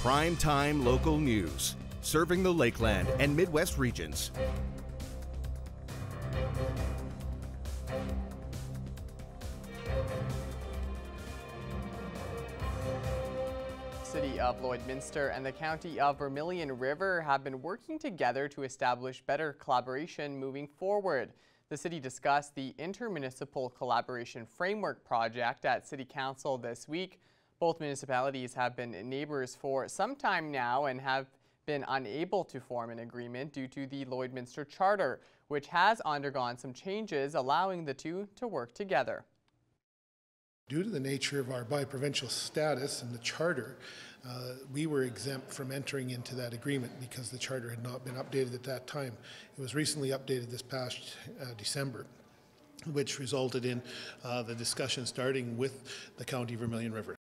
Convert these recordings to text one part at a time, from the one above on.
Primetime local news, serving the Lakeland and Midwest regions. City of Lloydminster and the County of Vermilion River have been working together to establish better collaboration moving forward. The city discussed the Intermunicipal Collaboration Framework project at City Council this week. Both municipalities have been neighbors for some time now and have been unable to form an agreement due to the Lloydminster Charter, which has undergone some changes, allowing the two to work together. Due to the nature of our bi-provincial status and the charter, we were exempt from entering into that agreement because the charter had not been updated at that time. It was recently updated this past December, which resulted in the discussion starting with the County of Vermilion River.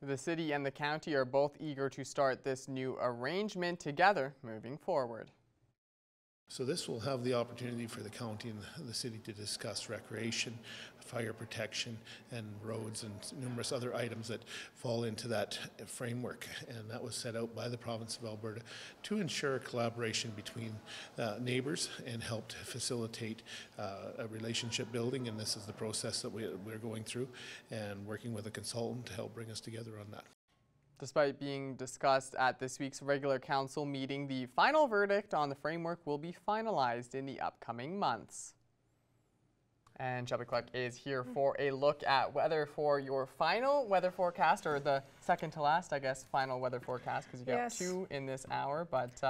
The city and the county are both eager to start this new arrangement together moving forward. So this will have the opportunity for the county and the city to discuss recreation, fire protection, and roads and numerous other items that fall into that framework. And that was set out by the province of Alberta to ensure collaboration between neighbors and help to facilitate a relationship building. And this is the process that we're going through and working with a consultant to help bring us together on that. Despite being discussed at this week's regular council meeting, the final verdict on the framework will be finalized in the upcoming months. And Shelby Clark is here for a look at weather for your final weather forecast, or the second to last, I guess, final weather forecast, because you got two in this hour. But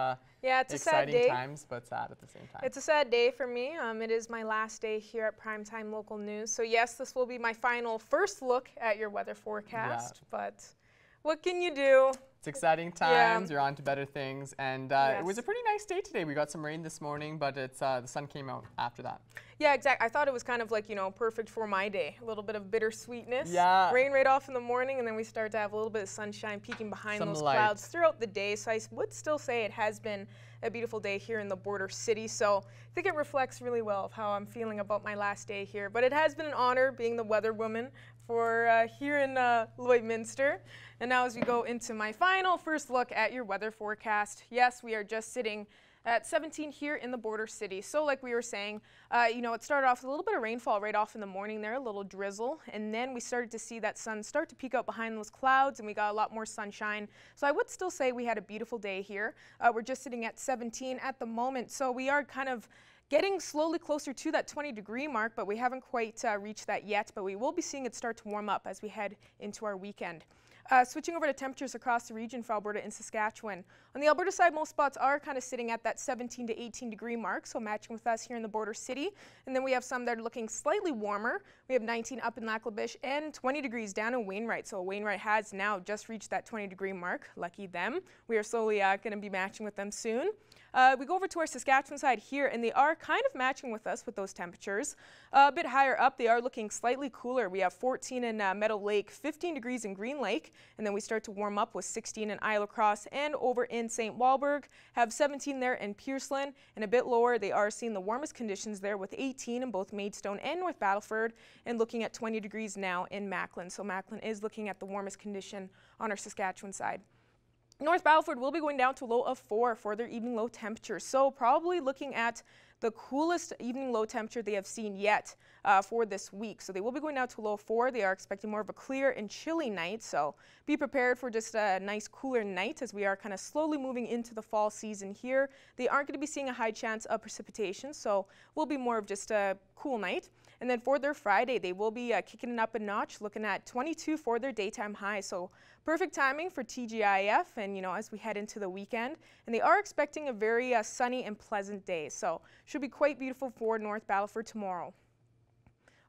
yeah, it's exciting a sad day. times, but sad at the same time. It's a sad day for me. It is my last day here at Primetime Local News. So yes, this will be my final first look at your weather forecast, but what can you do? It's exciting times. You're on to better things. And it was a pretty nice day today. We got some rain this morning, but it's the sun came out after that. Yeah, exactly. I thought it was kind of like, you know, perfect for my day. A little bit of bittersweetness. Yeah. Rain right off in the morning, and then we start to have a little bit of sunshine peeking behind those clouds throughout the day. So I would still say it has been a beautiful day here in the border city. So I think it reflects really well of how I'm feeling about my last day here. But it has been an honor being the weather woman for here in Lloydminster. And now as we go into my final first look at your weather forecast, yes, we are just sitting at 17 here in the border city. So like we were saying, you know, it started off with a little bit of rainfall right off in the morning there, a little drizzle, and then we started to see that sun start to peek out behind those clouds, and we got a lot more sunshine. So I would still say we had a beautiful day here. We're just sitting at 17 at the moment, so we are kind of getting slowly closer to that 20-degree mark, but we haven't quite reached that yet, but we will be seeing it start to warm up as we head into our weekend. Switching over to temperatures across the region for Alberta and Saskatchewan. On the Alberta side, most spots are kind of sitting at that 17 to 18 degree mark, so matching with us here in the border city. And then we have some that are looking slightly warmer. We have 19 up in Lac-La-Biche and 20 degrees down in Wainwright. So Wainwright has now just reached that 20-degree mark. Lucky them. We are slowly going to be matching with them soon. We go over to our Saskatchewan side here, and they are kind of matching with us with those temperatures. A bit higher up, they are looking slightly cooler. We have 14 in Meadow Lake, 15 degrees in Green Lake, and then we start to warm up with 16 in Isle Cross, and over in St. Walburg, have 17 there in Pierceland, and a bit lower, they are seeing the warmest conditions there with 18 in both Maidstone and North Battleford, and looking at 20 degrees now in Macklin. So Macklin is looking at the warmest condition on our Saskatchewan side. North Battleford will be going down to a low of 4 for their evening low temperature. So probably looking at the coolest evening low temperature they have seen yet for this week. So they will be going down to a low of 4. They are expecting more of a clear and chilly night. So be prepared for just a nice cooler night as we are kind of slowly moving into the fall season here. They aren't going to be seeing a high chance of precipitation. So will be more of just a cool night. And then for their Friday, they will be kicking it up a notch, looking at 22 for their daytime high. So perfect timing for TGIF and, you know, as we head into the weekend. And they are expecting a very sunny and pleasant day. So should be quite beautiful for North Battleford tomorrow.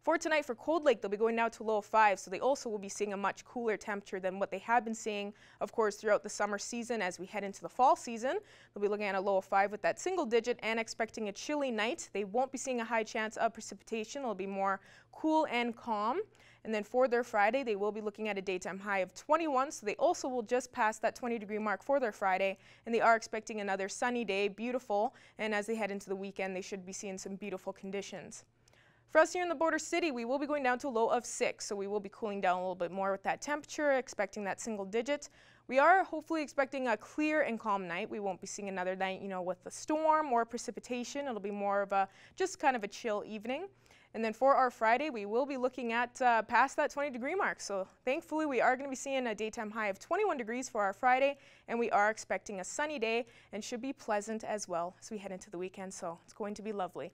For tonight for Cold Lake, they'll be going down to low of 5, so they also will be seeing a much cooler temperature than what they have been seeing, of course, throughout the summer season. As we head into the fall season, they'll be looking at a low of 5 with that single digit and expecting a chilly night. They won't be seeing a high chance of precipitation. It'll be more cool and calm. And then for their Friday, they will be looking at a daytime high of 21, so they also will just pass that 20-degree mark for their Friday, and they are expecting another sunny day, beautiful, and as they head into the weekend, they should be seeing some beautiful conditions. For us here in the border city, we will be going down to a low of 6, so we will be cooling down a little bit more with that temperature, expecting that single digit. We are hopefully expecting a clear and calm night. We won't be seeing another night, with a storm or precipitation. It'll be more of just kind of a chill evening. And then for our Friday, we will be looking at past that 20-degree mark. So thankfully, we are going to be seeing a daytime high of 21 degrees for our Friday, and we are expecting a sunny day and should be pleasant as well as we head into the weekend. So it's going to be lovely.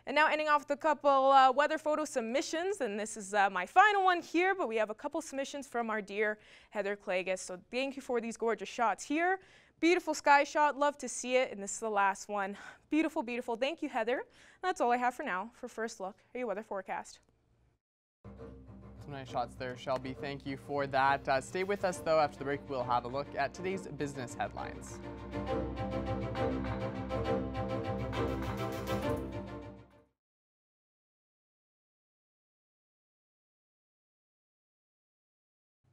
And now ending off with a couple weather photo submissions, and this is my final one here, but we have a couple submissions from our dear Heather Clagus. So thank you for these gorgeous shots here. Beautiful sky shot, love to see it, and this is the last one. Beautiful, beautiful. Thank you, Heather. That's all I have for now for First Look at your weather forecast. Some nice shots there, Shelby. Thank you for that. Stay with us, though. After the break, we'll have a look at today's business headlines.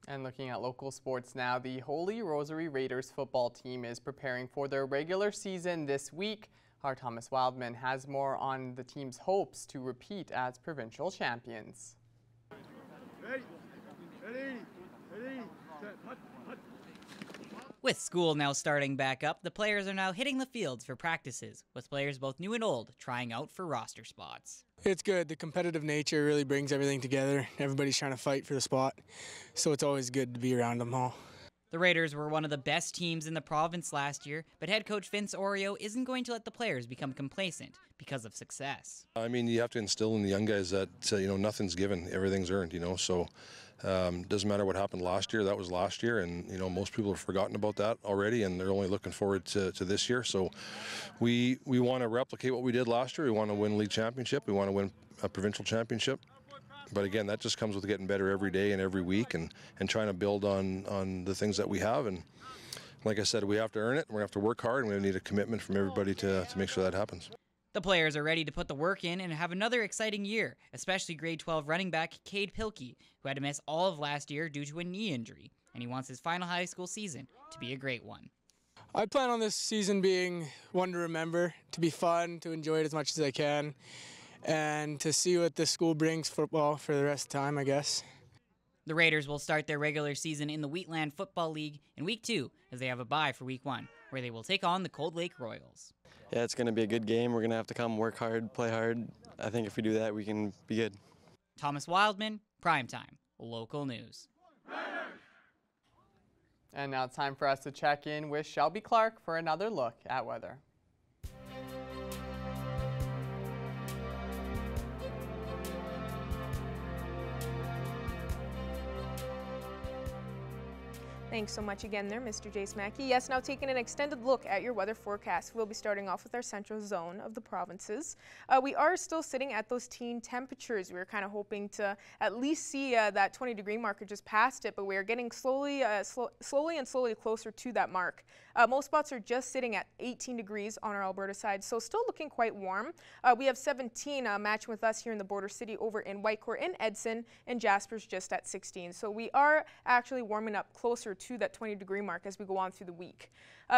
And looking at local sports now, the Holy Rosary Raiders football team is preparing for their regular season this week. Our Thomas Wildman has more on the team's hopes to repeat as provincial champions. With school now starting back up, the players are now hitting the fields for practices, with players both new and old trying out for roster spots. It's good. The competitive nature really brings everything together. Everybody's trying to fight for the spot, so it's always good to be around them all. The Raiders were one of the best teams in the province last year, but head coach Vince Oreo isn't going to let the players become complacent because of success. I mean, you have to instill in the young guys that, nothing's given, everything's earned, so doesn't matter what happened last year, that was last year, and, most people have forgotten about that already, and they're only looking forward to this year. So we want to replicate what we did last year. We want to win league championship. We want to win a provincial championship. But again, that just comes with getting better every day and every week and trying to build on the things that we have. And like I said, we have to earn it. We're going to have to work hard, and we need a commitment from everybody to make sure that happens. The players are ready to put the work in and have another exciting year, especially grade 12 running back Cade Pilkey, who had to miss all of last year due to a knee injury, and he wants his final high school season to be a great one. I plan on this season being one to remember, to be fun, to enjoy it as much as I can, and to see what the school brings football for the rest of the time, I guess. The Raiders will start their regular season in the Wheatland Football League in Week 2, as they have a bye for Week 1, where they will take on the Cold Lake Royals. Yeah, it's going to be a good game. We're going to have to come work hard, play hard. I think if we do that, we can be good. Thomas Wildman, Primetime, local news. And now it's time for us to check in with Shelby Clark for another look at weather. Thanks so much again there, Mr. Jace Mackey. Yes, now taking an extended look at your weather forecast. We'll be starting off with our central zone of the provinces. We are still sitting at those teen temperatures. We were kind of hoping to at least see that 20-degree marker just past it, but we are getting slowly closer to that mark. Most spots are just sitting at 18 degrees on our Alberta side, so still looking quite warm. We have 17 matching with us here in the border city over in Whitecourt and Edson, and Jasper's just at 16. So we are actually warming up closer to that 20-degree mark as we go on through the week.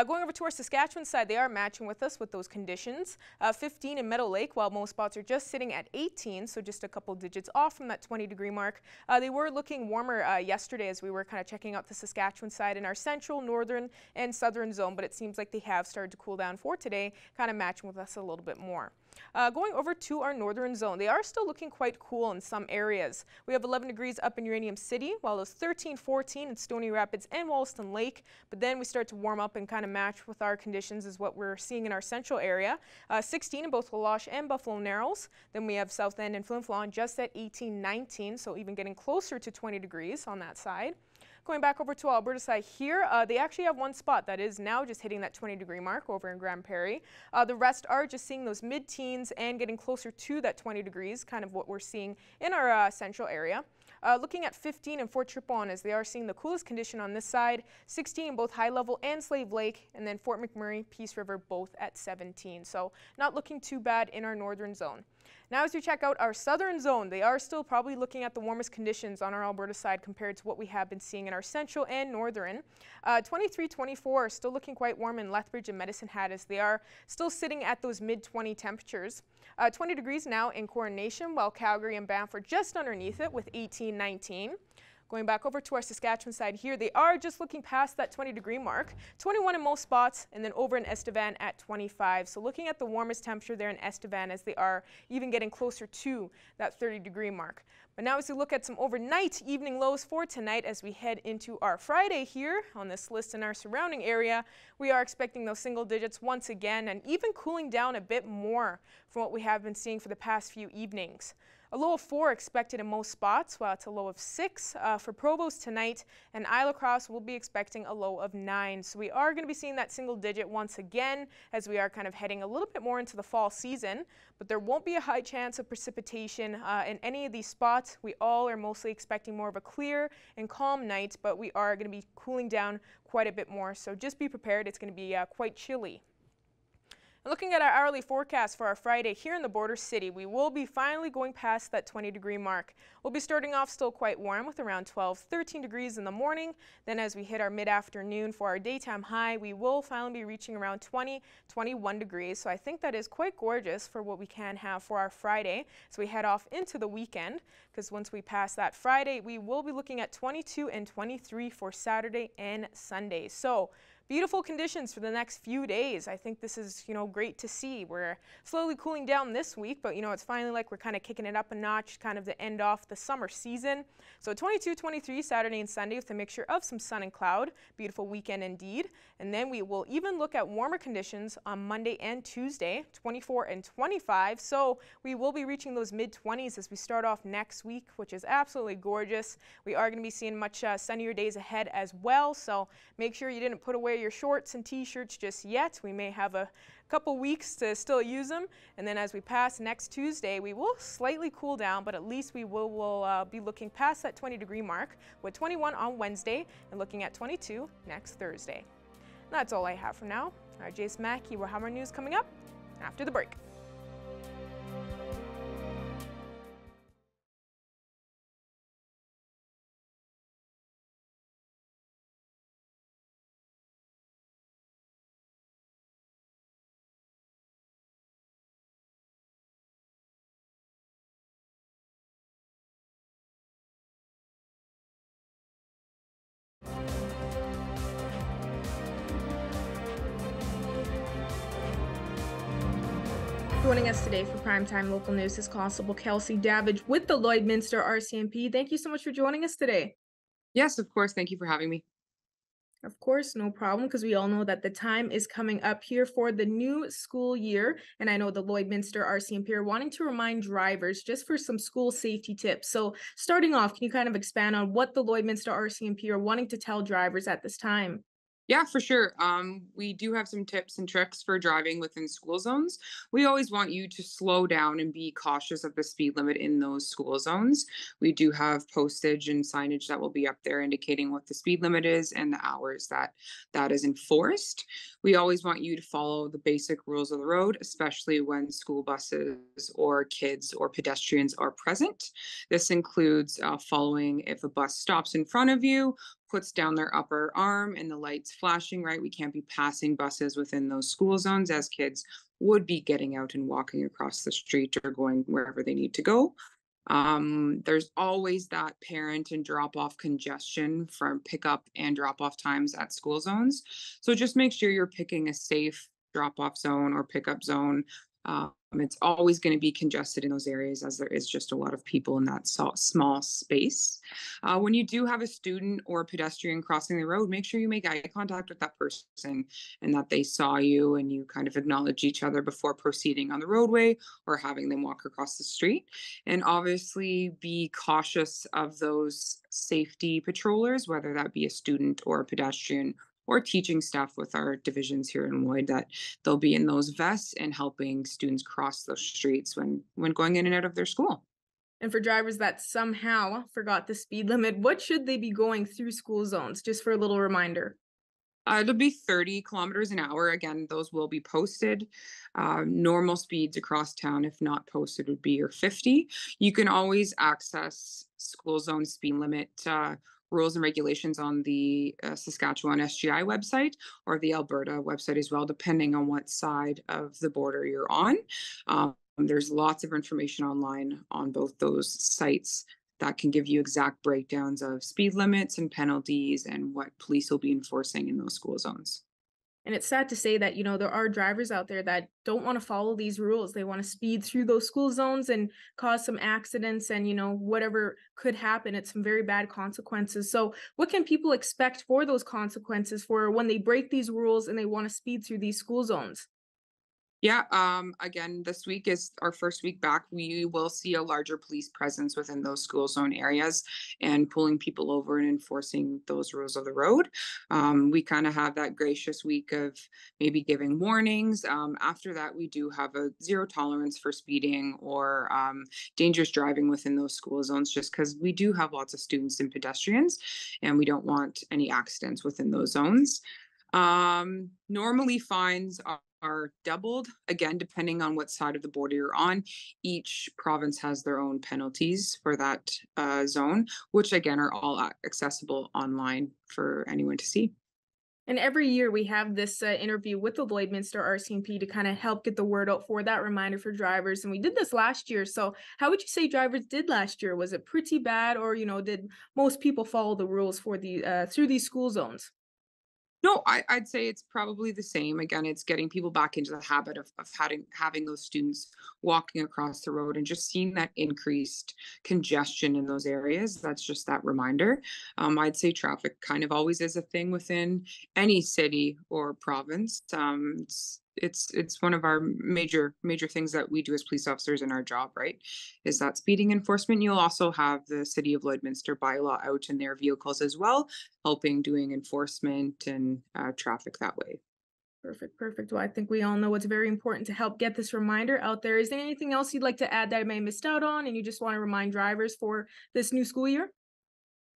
Going over to our Saskatchewan side, they are matching with us with those conditions. 15 in Meadow Lake, while most spots are just sitting at 18, so just a couple digits off from that 20-degree mark. They were looking warmer yesterday as we were kind of checking out the Saskatchewan side in our central, northern, and southern zone, but it seems like they have started to cool down for today, kind of matching with us a little bit more. Going over to our northern zone, they are still looking quite cool in some areas. We have 11 degrees up in Uranium City, while it's 13, 14 in Stony Rapids and Wollaston Lake. But then we start to warm up and kind of match with our conditions is what we're seeing in our central area. 16 in both Laloche and Buffalo Narrows. Then we have South End and Flin Flon just at 18, 19, so even getting closer to 20 degrees on that side. Going back over to Alberta side here, they actually have one spot that is now just hitting that 20-degree mark over in Grand Prairie. The rest are just seeing those mid-teens and getting closer to that 20 degrees, kind of what we're seeing in our central area. Looking at 15 in Fort Tripon, as they are seeing the coolest condition on this side, 16 in both High Level and Slave Lake, and then Fort McMurray, Peace River, both at 17. So not looking too bad in our northern zone. Now as we check out our southern zone, they are still probably looking at the warmest conditions on our Alberta side compared to what we have been seeing in our central and northern. 23, 24 still looking quite warm in Lethbridge and Medicine Hat as they are still sitting at those mid-20 temperatures. 20 degrees now in Coronation, while Calgary and Banff are just underneath it with 18, 19. Going back over to our Saskatchewan side here, they are just looking past that 20-degree mark, 21 in most spots, and then over in Estevan at 25. So looking at the warmest temperature there in Estevan as they are even getting closer to that 30-degree mark. But now as we look at some overnight evening lows for tonight as we head into our Friday here on this list in our surrounding area, we are expecting those single digits once again and even cooling down a bit more from what we have been seeing for the past few evenings. A low of 4 expected in most spots, while it's a low of 6 for Provost tonight, and Isle La Crosse will be expecting a low of 9. So we are going to be seeing that single digit once again as we are kind of heading a little bit more into the fall season, but there won't be a high chance of precipitation in any of these spots. We all are mostly expecting more of a clear and calm night, but we are going to be cooling down quite a bit more, so just be prepared. It's going to be quite chilly. Looking at our hourly forecast for our Friday here in the border city, we will be finally going past that 20-degree mark. We'll be starting off still quite warm with around 12, 13 degrees in the morning. Then as we hit our mid-afternoon for our daytime high, we will finally be reaching around 20, 21 degrees. So I think that is quite gorgeous for what we can have for our Friday. So we head off into the weekend, because once we pass that Friday, we will be looking at 22 and 23 for Saturday and Sunday. So beautiful conditions for the next few days. I think this is, great to see. We're slowly cooling down this week, but, it's finally like we're kind of kicking it up a notch, kind of to end off the summer season. So 22, 23 Saturday and Sunday with a mixture of some sun and cloud. Beautiful weekend indeed. And then we will even look at warmer conditions on Monday and Tuesday, 24 and 25. So we will be reaching those mid-20s as we start off next week, which is absolutely gorgeous. We are going to be seeing much sunnier days ahead as well. So make sure you didn't put away your shorts and t-shirts just yet. We may have a couple weeks to still use them, and then as we pass next Tuesday, we will slightly cool down, but at least we will be looking past that 20-degree mark with 21 on Wednesday and looking at 22 next Thursday. And that's all I have for now. All right, Jason Mackey, we'll have our news coming up after the break. Joining us today for Primetime Local News is Constable Kelsey Davidge with the Lloydminster RCMP. Thank you so much for joining us today. Yes, of course. Thank you for having me. Of course, no problem, because we all know that the time is coming up here for the new school year. And I know the Lloydminster RCMP are wanting to remind drivers just for some school safety tips. So starting off, can you kind of expand on what the Lloydminster RCMP are wanting to tell drivers at this time? Yeah, for sure. We do have some tips and tricks for driving within school zones. We always want you to slow down and be cautious of the speed limit in those school zones. We do have postage and signage that will be up there indicating what the speed limit is and the hours that is enforced. We always want you to follow the basic rules of the road, especially when school buses or kids or pedestrians are present. This includes following if a bus stops in front of you, puts down their upper arm and the lights flashing, right? We can't be passing buses within those school zones as kids would be getting out and walking across the street or going wherever they need to go. There's always that parent and drop off congestion from pickup and drop off times at school zones. So just make sure you're picking a safe drop off zone or pickup zone. It's always going to be congested in those areas as there is just a lot of people in that small space. When you do have a student or a pedestrian crossing the road, make sure you make eye contact with that person and that they saw you and you kind of acknowledge each other before proceeding on the roadway or having them walk across the street. And obviously be cautious of those safety patrollers, whether that be a student or a pedestrian or teaching staff with our divisions here in Lloyd, that they'll be in those vests and helping students cross those streets when going in and out of their school. And for drivers that somehow forgot the speed limit, what should they be going through school zones? Just for a little reminder. It'll be 30 kilometers an hour. Again, those will be posted. Normal speeds across town, if not posted, would be your 50. You can always access school zone speed limit rules and regulations on the Saskatchewan SGI website or the Alberta website as well, depending on what side of the border you're on. There's lots of information online on both those sites that can give you exact breakdowns of speed limits and penalties and what police will be enforcing in those school zones. And it's sad to say that, there are drivers out there that don't want to follow these rules. They want to speed through those school zones and cause some accidents and, whatever could happen. It's some very bad consequences. So what can people expect for those consequences for when they break these rules and they want to speed through these school zones? Yeah, again, this week is our first week back. We will see a larger police presence within those school zone areas and pulling people over and enforcing those rules of the road. We kind of have that gracious week of maybe giving warnings. After that, we do have a zero tolerance for speeding or dangerous driving within those school zones, just because we do have lots of students and pedestrians, and we don't want any accidents within those zones. Normally fines are doubled, again, depending on what side of the border you're on. Each province has their own penalties for that zone, which again are all accessible online for anyone to see. And every year we have this interview with the Lloydminster RCMP to kind of help get the word out for that reminder for drivers. And we did this last year. So how would you say drivers did last year? Was it pretty bad, or, did most people follow the rules for the through these school zones? No, I'd say it's probably the same. Again, it's getting people back into the habit of having those students walking across the road and just seeing that increased congestion in those areas. That's just that reminder. I'd say traffic kind of always is a thing within any city or province. It's one of our major things that we do as police officers in our job, right? Is that speeding enforcement. You'll also have the City of Lloydminster bylaw out in their vehicles as well, helping doing enforcement and traffic that way. Perfect. Well, I think we all know it's very important to help get this reminder out there. Is there anything else you'd like to add that I may have missed out on and you just want to remind drivers for this new school year?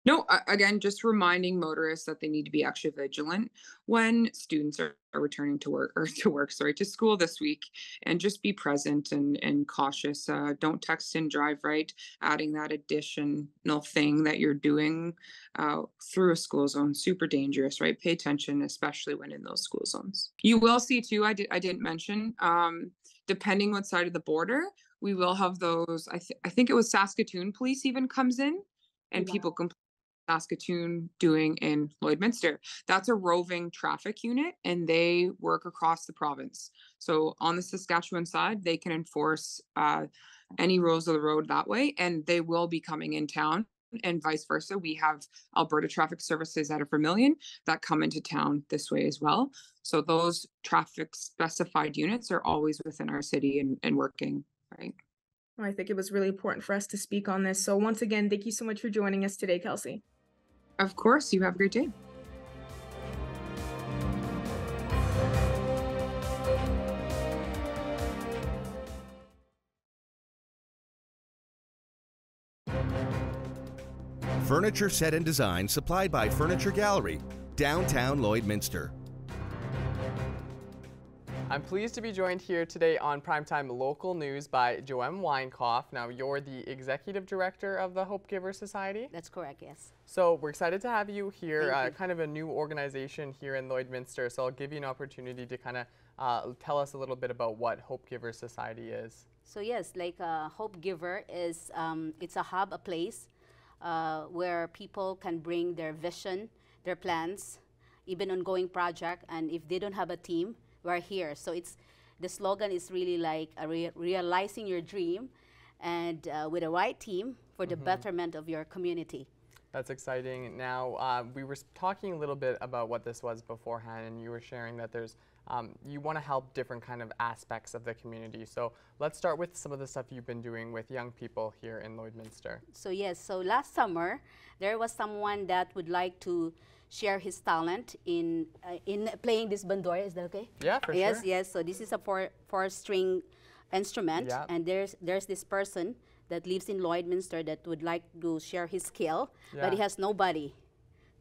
No, again, just reminding motorists that they need to be extra vigilant when students are returning to work to school this week, and just be present and cautious. Don't text and drive, right? Adding that additional thing that you're doing through a school zone, super dangerous, right? Pay attention, especially when in those school zones. You will see too, I didn't mention, depending what side of the border, we will have those, I think it was Saskatoon police even comes in, and people complain Saskatoon doing in Lloydminster. That's a roving traffic unit, and they work across the province. So on the Saskatchewan side, they can enforce any rules of the road that way, and they will be coming in town, and vice versa. We have Alberta Traffic Services out of Vermilion that come into town this way as well. So those traffic specified units are always within our city and working, right? I think it was really important for us to speak on this. So once again, thank you so much for joining us today, Kelsey. Of course, you have a great day. Furniture set and design supplied by Furniture Gallery, downtown Lloydminster. I'm pleased to be joined here today on Primetime Local News by Joanne Weinkoff. Now, you're the Executive Director of the Hope Giver Society? That's correct, yes. So we're excited to have you here, Thank you. Kind of a new organization here in Lloydminster. So I'll give you an opportunity to kind of tell us a little bit about what Hope Giver Society is. So yes, like Hope Giver is, it's a hub, a place where people can bring their vision, their plans, even ongoing project, and if they don't have a team, we're here. So the slogan is really like realizing your dream, and with the right team for the betterment of your community. That's exciting. Now, we were talking a little bit about what this was beforehand, and you were sharing that there's you want to help different kind of aspects of the community. So let's start with some of the stuff you've been doing with young people here in Lloydminster. So yes, so last summer there was someone that would like to share his talent in playing this bandora. Is that okay? Yeah, for yes, sure. Yes, so this is a four-string instrument, Yeah. and there's this person that lives in Lloydminster that would like to share his skill, but he has nobody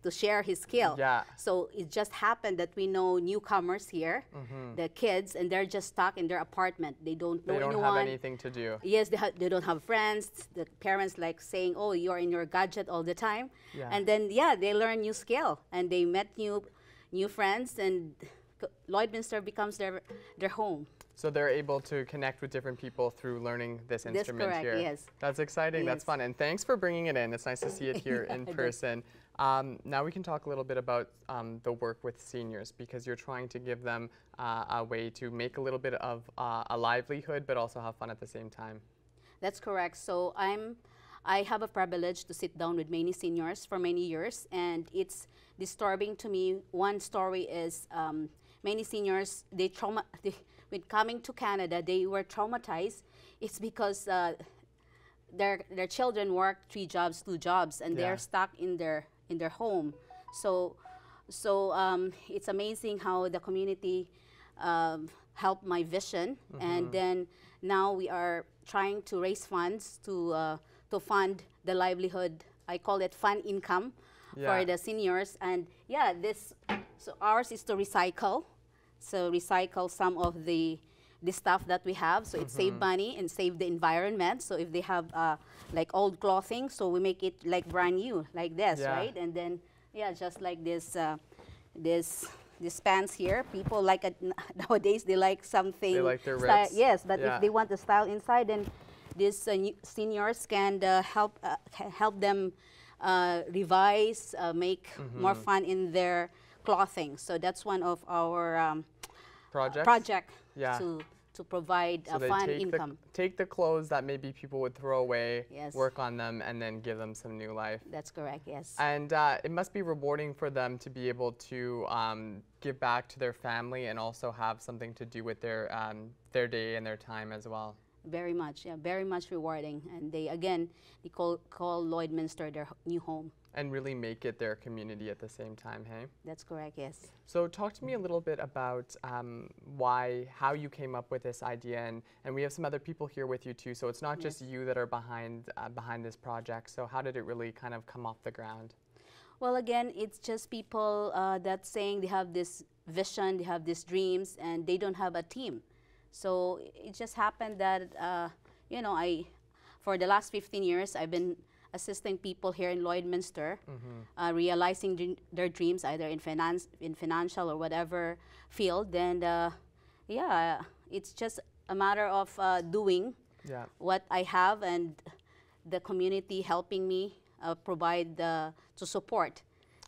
to share his skill. Yeah. So it just happened that we know newcomers here, the kids, and they're just stuck in their apartment. They don't know anyone. They don't have anything to do. Yes, they don't have friends. The parents like saying, oh, you're in your gadget all the time. Yeah. And then, yeah, they learn new skill, and they met new friends, and Lloydminster becomes their home. So they're able to connect with different people through learning this instrument correct, here. yes. That's exciting. Yes. That's fun. And thanks for bringing it in. It's nice to see it here in person. Now we can talk a little bit about the work with seniors, because you're trying to give them a way to make a little bit of a livelihood, but also have fun at the same time. That's correct. So I have a privilege to sit down with many seniors for many years, and it's disturbing to me. One story is many seniors, when coming to Canada, they were traumatized. It's because their children work 3 jobs, 2 jobs, and they're stuck in their home. So it's amazing how the community helped my vision, and then now we are trying to raise funds to fund the livelihood. I call it fun income for the seniors, and so ours is to recycle. So recycle some of the stuff that we have, so it save money and save the environment. So if they have like old clothing, so we make it like brand new, like this, right? And then just like this this pants here. People like it nowadays. They like something. They like their rips. Yes, but if they want the style inside, then these seniors can help them revise, make more fun in their clothing. So that's one of our project to provide so fun income. Take the clothes that maybe people would throw away, work on them, and then give them some new life. That's correct, yes. And it must be rewarding for them to be able to give back to their family and also have something to do with their day and their time as well. Very much, very much rewarding. And they call Lloydminster their new home. And really make it their community at the same time, hey? That's correct, yes. So talk to me a little bit about how you came up with this idea, and we have some other people here with you too, so it's not just you that are behind this project. So how did it really kind of come off the ground? Well, again, it's just people that saying they have this vision, they have these dreams, and they don't have a team. So it just happened that, for the last 15 years, I've been assisting people here in Lloydminster, realizing their dreams, either in financial or whatever field. And it's just a matter of doing what I have, and the community helping me provide to support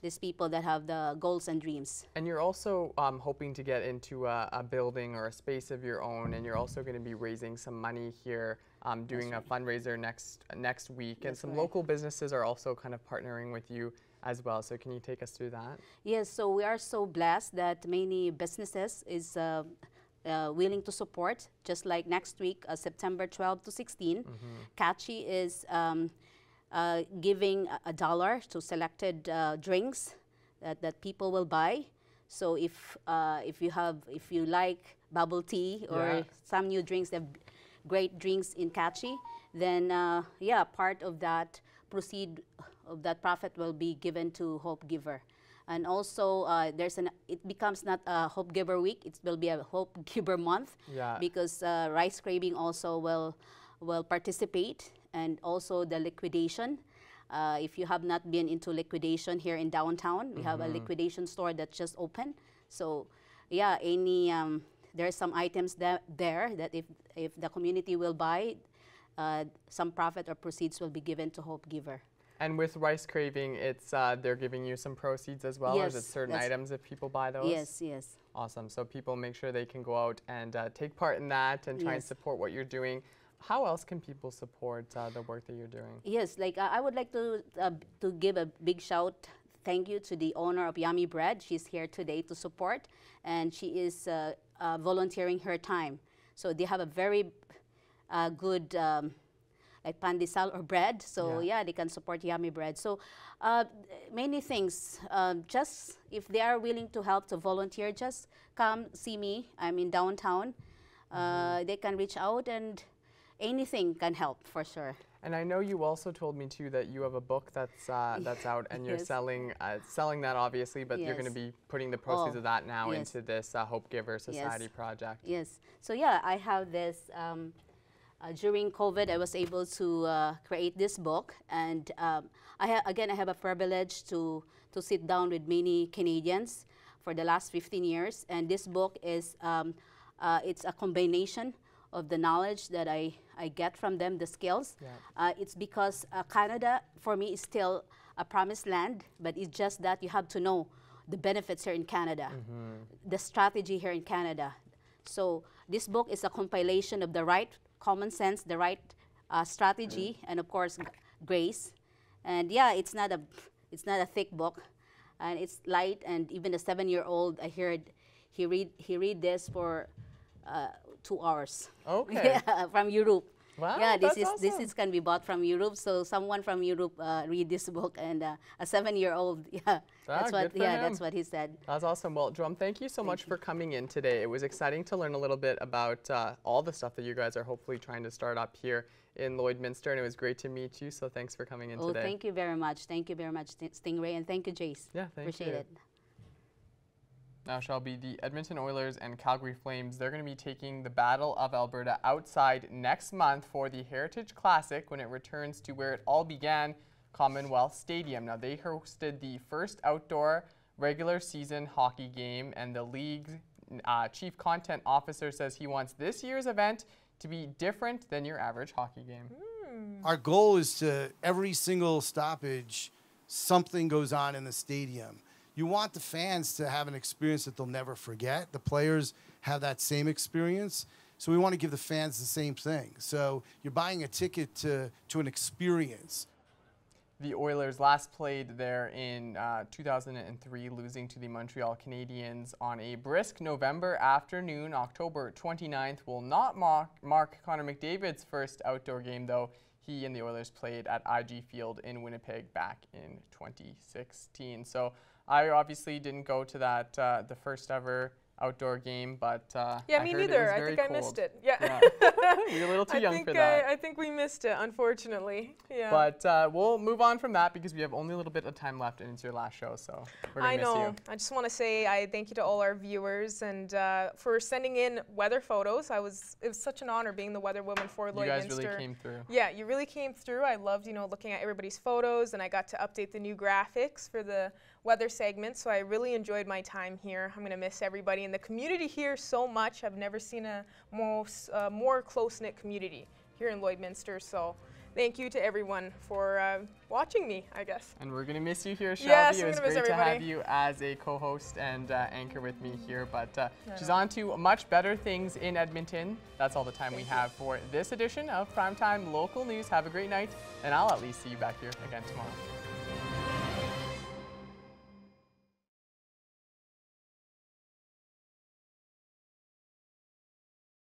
these people that have the goals and dreams. And you're also hoping to get into a building or a space of your own, and you're also going to be raising some money here, doing a fundraiser next week. And some local businesses are also kind of partnering with you as well. So can you take us through that? Yes, so we are so blessed that many businesses is willing to support. Just like next week, September 12 to 16, Catchy is giving $1 to selected drinks that people will buy. So if you like bubble tea or some new drinks, they have great drinks in Catchy, then part of that profit will be given to Hope Giver. And also it becomes not a Hope Giver week, it will be a Hope Giver month, because Rice Craving also will participate. And also the liquidation. If you have not been into liquidation here in downtown, we have a liquidation store that just opened. So there's some items there that if the community will buy, some profit or proceeds will be given to Hope Giver. And with Rice Craving, it's they're giving you some proceeds as well, or is it certain items if people buy those? Yes, yes. Awesome. So people make sure they can go out and take part in that and try and support what you're doing. How else can people support the work that you're doing? Yes, like I would like to give a big thank you to the owner of Yummy Bread. She's here today to support, and she is volunteering her time. So they have a very good like pandesal or bread. So they can support Yummy Bread. So many things. Just if they are willing to help to volunteer, just come see me. I'm in downtown. They can reach out, and anything can help for sure. And I know you also told me too that you have a book that's out, and you're Yes. selling that obviously, but you're going to be putting the proceeds of that now yes. into this Hope Giver Society Yes. project. Yes. So yeah, I have this. During COVID, I was able to create this book, and I have a privilege to sit down with many Canadians for the last 15 years, and this book is it's a combination of the knowledge that I get from them, the skills. Yeah. It's because Canada, for me, is still a promised land, but it's just that you have to know the benefits here in Canada, the strategy here in Canada. So this book is a compilation of the right common sense, the right strategy, and of course, grace. And yeah, it's not a thick book, and it's light. And even a 7-year-old, I heard he read this for 2 hours. Okay. Yeah, from Europe. Wow, yeah, that's this awesome. is can be bought from Europe. So someone from Europe read this book, and a 7-year-old. Yeah, that's what he said. That's awesome. Well, Drum, thank you so much for coming in today. It was exciting to learn a little bit about all the stuff that you guys are hopefully trying to start up here in Lloydminster, and it was great to meet you. So thanks for coming in today. Thank you very much. Thank you very much, Stingray, and thank you, Jace. Yeah, thank Appreciate you. it. Now, Shelby, the Edmonton Oilers and Calgary Flames, they're going to be taking the Battle of Alberta outside next month for the Heritage Classic when it returns to where it all began, Commonwealth Stadium. Now, they hosted the first outdoor regular season hockey game, and the league's chief content officer says he wants this year's event to be different than your average hockey game. Our goal is to, every single stoppage, something goes on in the stadium. You want the fans to have an experience that they'll never forget. The players have that same experience. So we want to give the fans the same thing. So you're buying a ticket to an experience. The Oilers last played there in 2003, losing to the Montreal Canadiens on a brisk November afternoon. October 29th will not mark Connor McDavid's first outdoor game, though. He and the Oilers played at IG Field in Winnipeg back in 2016. So I obviously didn't go to that, the first ever outdoor game, but yeah, me neither. I think I missed it. Yeah. We were a little too young for that. I think we missed it, unfortunately. Yeah. But we'll move on from that because we have only a little bit of time left and it's your last show, so we're going to miss you. I just want to say I thank you to all our viewers and for sending in weather photos. It was such an honor being the weather woman for Lloydminster. You guys really came through. Yeah, you really came through. I loved, looking at everybody's photos, and I got to update the new graphics for the weather segment, so I really enjoyed my time here. I'm going to miss everybody in the community here so much. I've never seen a more close-knit community here in Lloydminster, so thank you to everyone for watching me, I guess. And we're going to miss you here, Shelby. Yes, it was great to have you as a co-host and anchor with me here, but she's on to much better things in Edmonton. That's all the time we have for this edition of Primetime Local News. Have a great night, and I'll at least see you back here again tomorrow.